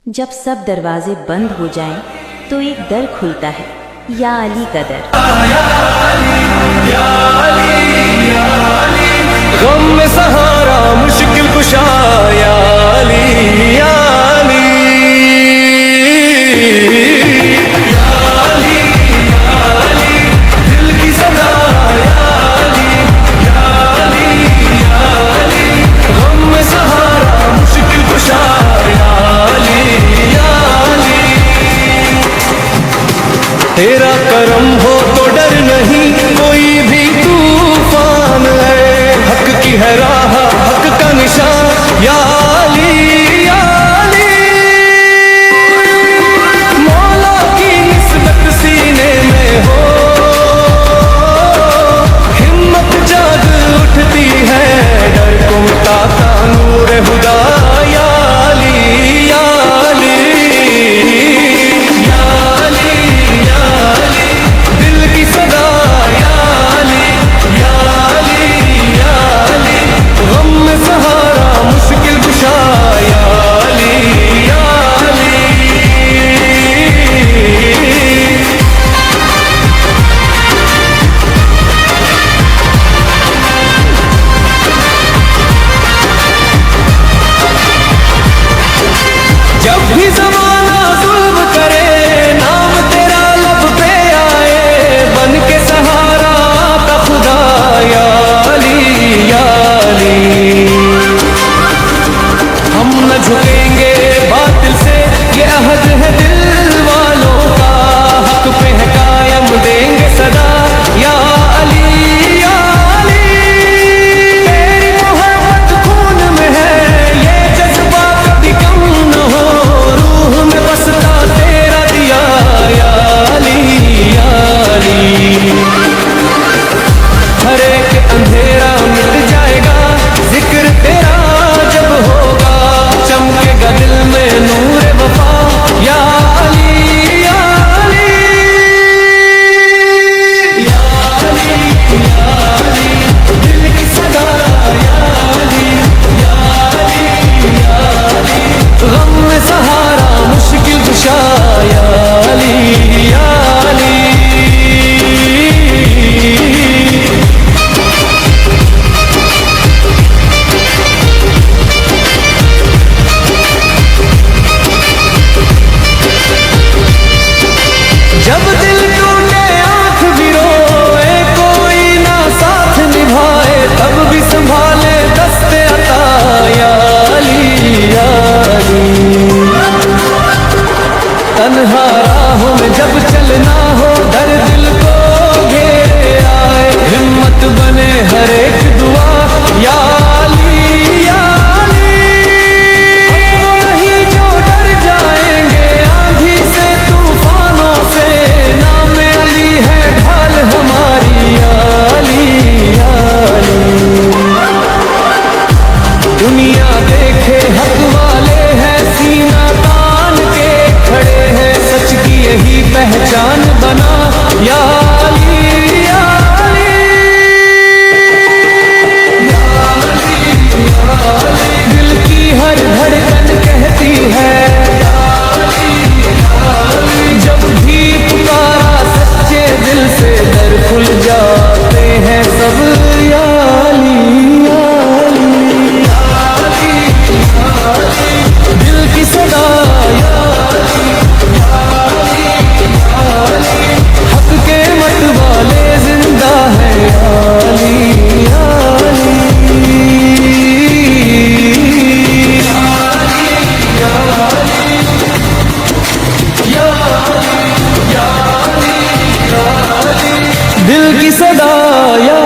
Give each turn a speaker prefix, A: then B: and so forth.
A: जब सब दरवाजे बंद हो जाएं, तो एक दर खुलता है, या अली का दर।
B: गम में सहारा मुश्किल कुशा या अली, या अली, या अली, या अली, दिल की सदा या अली, या अली, या अली, गम में सहारा मुश्किल कुशा या अली, या अली। तेरा करम हो तो डर नहीं, कोई भी तूफान है, हक की है राह, हक का निशान या अली, या अली। मौला की निस्बत सीने में हो, हिम्मत जाग उठती है, डर को मिटाता नूर हुदा या अली, या अली, या अली, या अली, दिल की सदा या अली, या अली, या अली, गम में सहारा मुश्किल कुशा या अली, या अली। जब भी ज़माना जुल्म करे, नाम तेरा लब पे आए, बन के सहारा का खुदा या अली, या अली। हम न झुकेंगे बातिल से, ये अहद है दिल वालों का, हक पे है कायम देंगे सदा या अली, या अली। तेरी मोहब्बत खून में है, ये जज्बा कभी कम न हो, रूह में बसता तेरा दिया या अली, या अली। हर एक अंधेरा मिट जाएगा, जिक्र तेरा जब होगा, चमकेगा दिल में नूर वफा या अली, या अली, या अली, या अली, दिल की सदा या अली, या अली, या अली, गम में सहारा मुश्किल कुशा या अली, या अली। जब दिल टूटे आंख भी रोए, कोई ना साथ निभाए, तब भी संभाले दस्ते अता या अली, या अली। तन्हा राहों में जब चलना हो, दर दिल को घेरे आए, हिम्मत बने हर एक दुआ या अली, या अली। नहीं जो डर जाएंगे आंधी से तूफानों से, नाम अली है ढाल हमारी या अली, या अली। दुनिया देखे हक वाले हैं, सीना तान के खड़े हैं, सच की यही पहचान बना या अली, या अली, या अली, या अली। दिल की हर धड़कन कहती है या अली, या अली। जब भी पुकारा सच्चे दिल से, दर खुल जाते हैं सब या अली, या अली, या अली, या अली। दिल की सदा या अली, या अली, या अली। हक के मत वाले जिंदा है या अली, या अली, या अली, या अली, या अली, या अली, या अली। दिल की सदा या